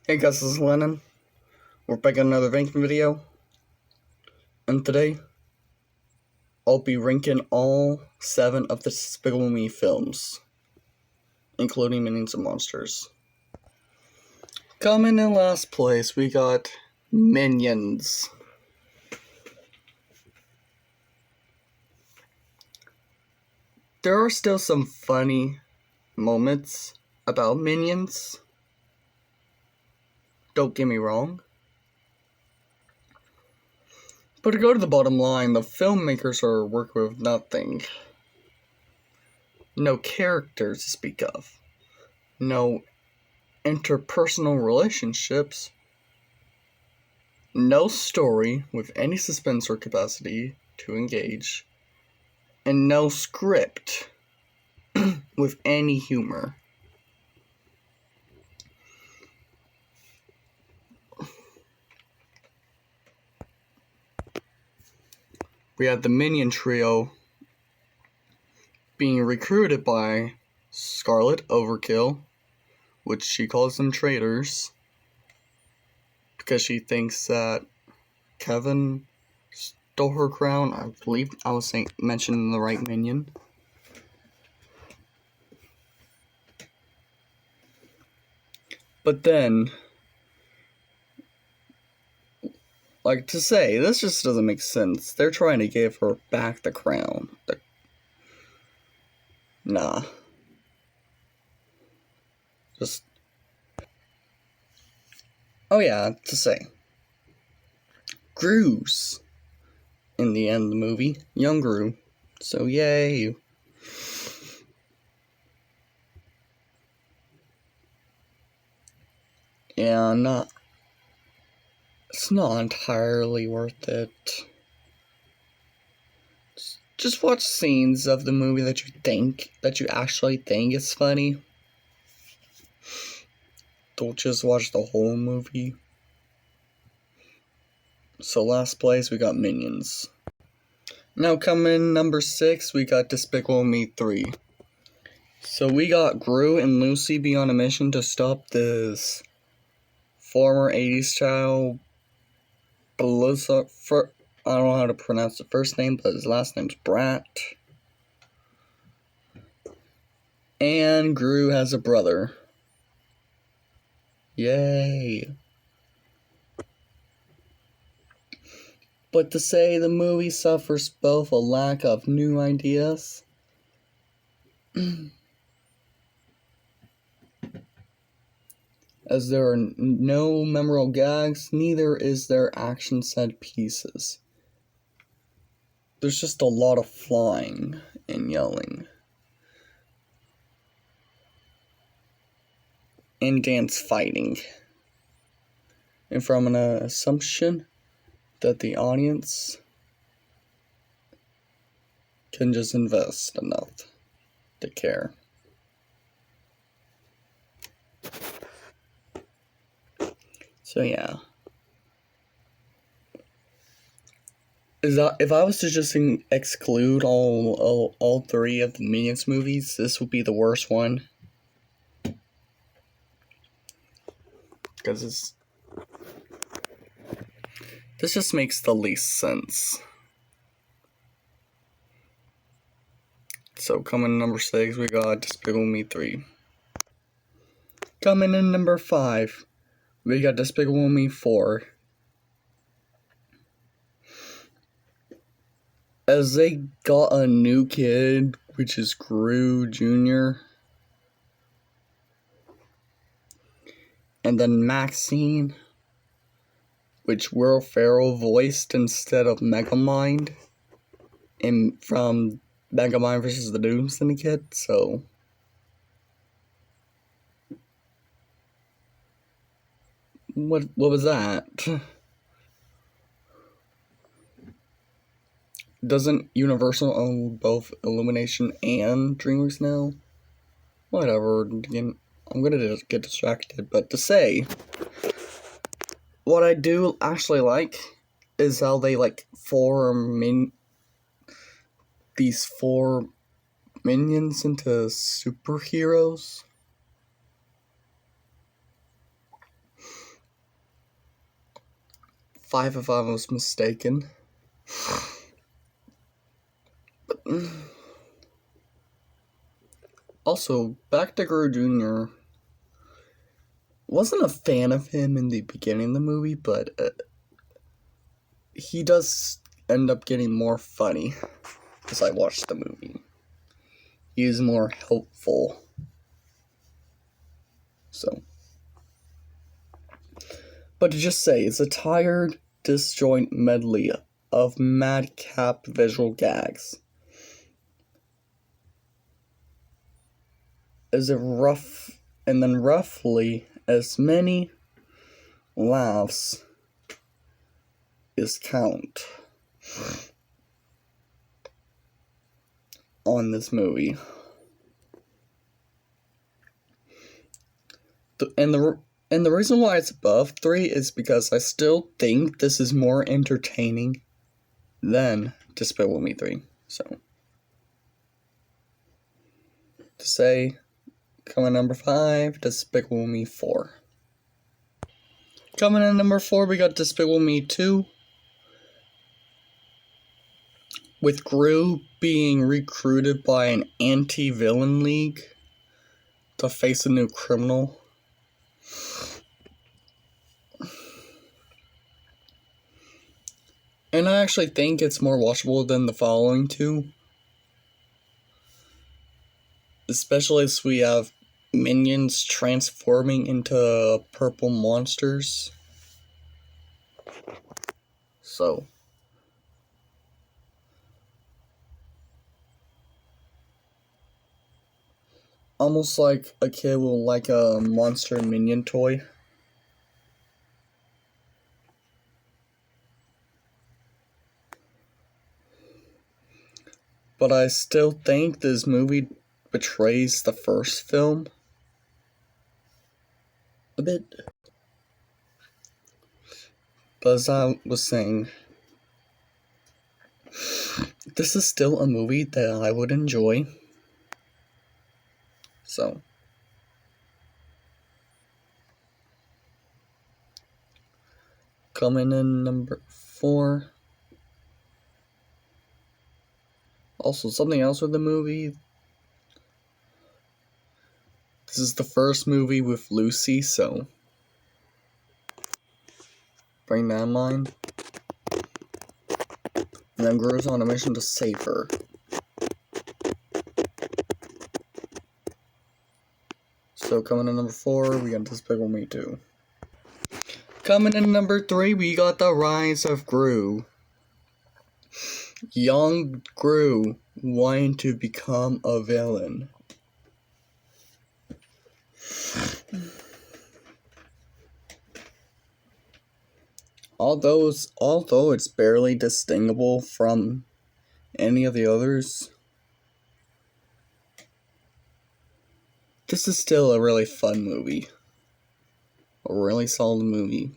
Hey guys, this is Lennon. We're back at another ranking video. And today, I'll be ranking all 7 of the Despicable Me films, including Minions and Monsters. Coming in last place, we got Minions. There are still some funny moments about Minions. Don't get me wrong. But to go to the bottom line, the filmmakers are working with nothing. No characters to speak of. No interpersonal relationships. No story with any suspense or capacity to engage. And no script with any humor. We had the Minion Trio being recruited by Scarlet Overkill, which she calls them traitors, because she thinks that Kevin stole her crown. I believe I was mentioning the right Minion. But then, like to say, this just doesn't make sense. They're trying to give her back the crown. Nah. Just. Oh yeah, to say. Gru's in the end of the movie. Young Gru. So yay. Yeah, it's not entirely worth it. Just watch scenes of the movie that you actually think is funny. Don't just watch the whole movie. So last place, we got Minions. Now coming number 6, we got Despicable Me 3. So we got Gru and Lucy be on a mission to stop this former 80s child, I don't know how to pronounce the first name, but his last name's Brat. And Gru has a brother. Yay. But to say the movie suffers both a lack of new ideas as there are no memorable gags, neither is there action set pieces. There's just a lot of flying and yelling. And dance fighting. And from an assumption that the audience can just invest enough to care. So yeah. If I was to just exclude all 3 of the Minions movies, this would be the worst one. Because this just makes the least sense. So coming in number 6, we got Despicable Me 3. Coming in number 5, we got Despicable Me 4. As they got a new kid, which is Gru Jr., and then Maxine, which Will Ferrell voiced instead of Megamind from Megamind vs. the Doom Syndicate, so what was that? Doesn't Universal own both Illumination and DreamWorks now? Whatever, again, I'm gonna get distracted, but to say, what I do actually like is how they form these 4 minions into superheroes. 5 if I was mistaken. But, also, back to Gru Jr. Wasn't a fan of him in the beginning of the movie, but he does end up getting more funny as I watch the movie. He is more helpful. So. But to just say, it's a tired, disjoint medley of madcap visual gags. Is it rough, and then roughly as many laughs is count on this movie. And the reason why it's above 3 is because I still think this is more entertaining than Despicable Me 3. So, to say, coming number 5, Despicable Me 4. Coming in number 4, we got Despicable Me 2. With Gru being recruited by an anti-villain league to face a new criminal. And I actually think it's more watchable than the following two. Especially as we have minions transforming into purple monsters. So. Almost like a kid will like a monster minion toy. But I still think this movie betrays the first film a bit. But as I was saying, this is still a movie that I would enjoy. So. Coming in number 4. Also, something else with the movie. This is the first movie with Lucy, so bring that in mind. And then Gru's on a mission to save her. So coming in number 4, we got Despicable Me 2. Coming in number 3, we got The Rise of Gru. Young Gru wanting to become a villain. Although it's barely distinguishable from any of the others, this is still a really fun movie. A really solid movie.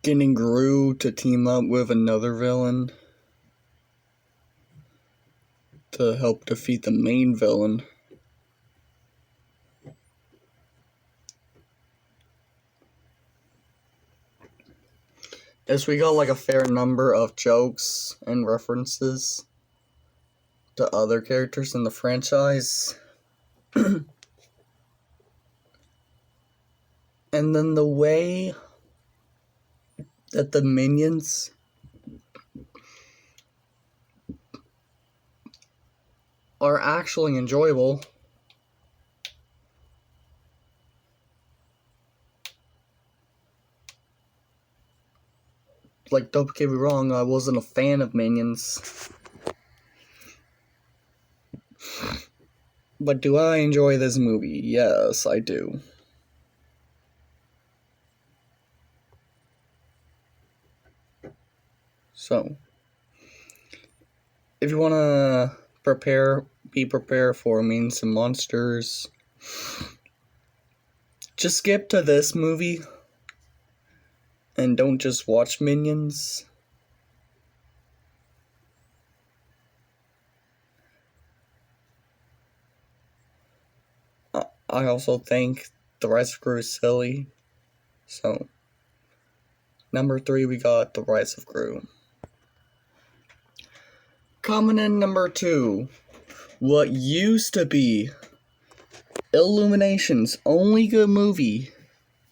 Getting Gru to team up with another villain to help defeat the main villain. As we got like a fair number of jokes and references to other characters in the franchise. And then the way that the minions are actually enjoyable. Like, don't get me wrong, I wasn't a fan of Minions. But do I enjoy this movie? Yes, I do. So, if you want to be prepared for Minions and Monsters, just skip to this movie and don't just watch Minions. I also think the Rise of Gru is silly. So, number 3, we got the Rise of Gru. Coming in number 2, what used to be Illumination's only good movie,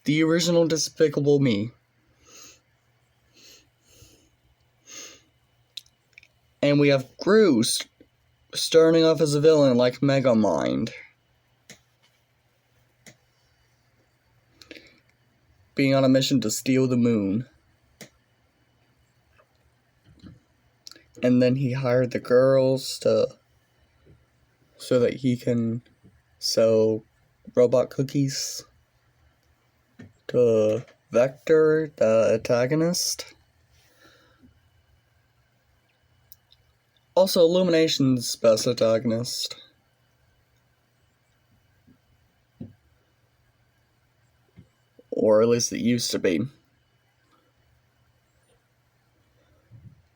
the original Despicable Me. And we have Gru starting off as a villain like Megamind, being on a mission to steal the moon. And then he hired the girls so that he can sell robot cookies to Vector, the antagonist. Also, Illumination's best antagonist. Or at least it used to be.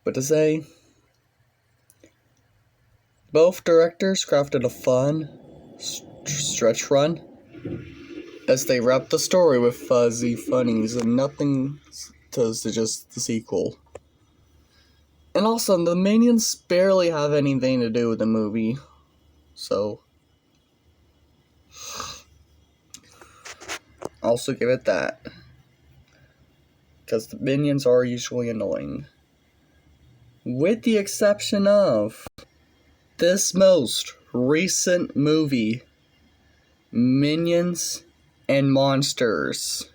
But to say, both directors crafted a fun stretch run as they wrapped the story with fuzzy funnies and nothing to suggest the sequel. And also, the Minions barely have anything to do with the movie, so I'll also give it that, because the Minions are usually annoying. With the exception of this most recent movie, Minions and Monsters.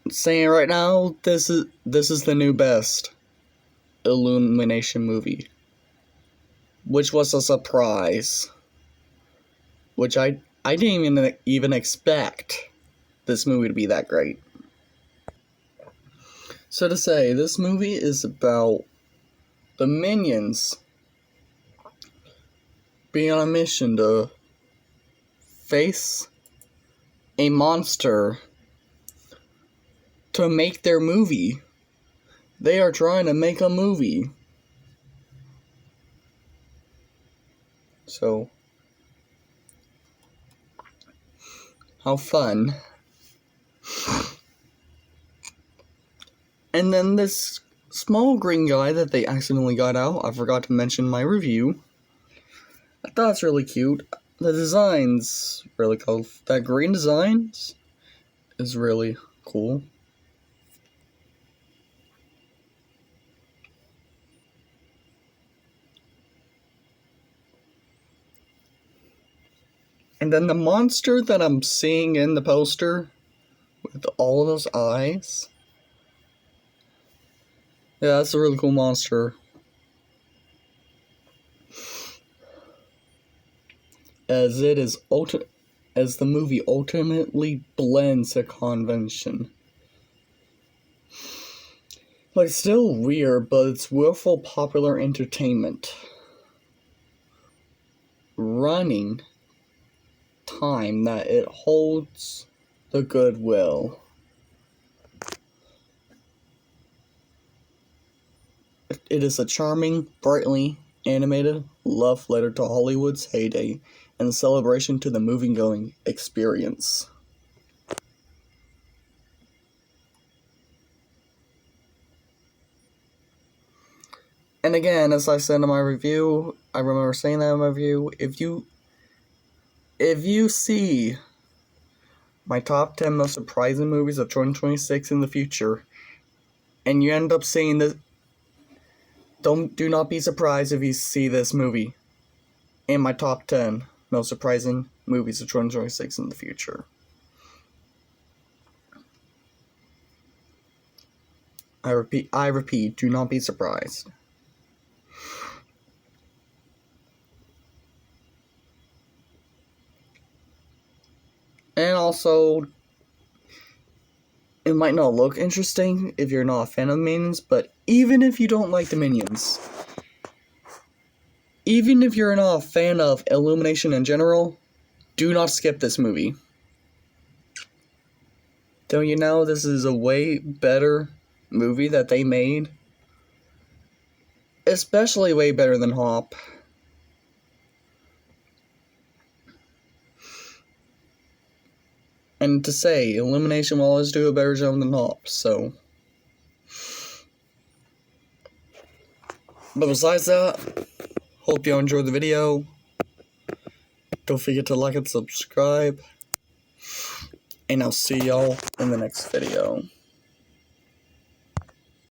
Saying right now, this is the new best Illumination movie, which was a surprise, which I didn't even expect this movie to be that great. So to say, this movie is about the Minions being on a mission to face a monster to make their movie. They are trying to make a movie. So, how fun. And then this small green guy that they accidentally got out, I forgot to mention in my review. I thought it's really cute. The design's really cool. That green design is really cool. And then the monster that I'm seeing in the poster, with all those eyes. Yeah, that's a really cool monster. As the movie ultimately blends the convention. Like, still weird, but it's willful popular entertainment. Running time that it holds the goodwill. It is a charming, brightly animated love letter to Hollywood's heyday and a celebration to the movie-going experience. And again, as I said in my review, I remember saying that in my review, if you see my top 10 most surprising movies of 2026 in the future, and you end up seeing this, do not be surprised if you see this movie in my top 10 most surprising movies of 2026 in the future. I repeat, do not be surprised. And also, it might not look interesting if you're not a fan of Minions, but even if you don't like the Minions, even if you're not a fan of Illumination in general, do not skip this movie. Don't you know this is a way better movie that they made? Especially way better than Hop. And to say, elimination will always do a better job than Hop, so. But besides that, hope y'all enjoyed the video. Don't forget to like and subscribe. And I'll see y'all in the next video.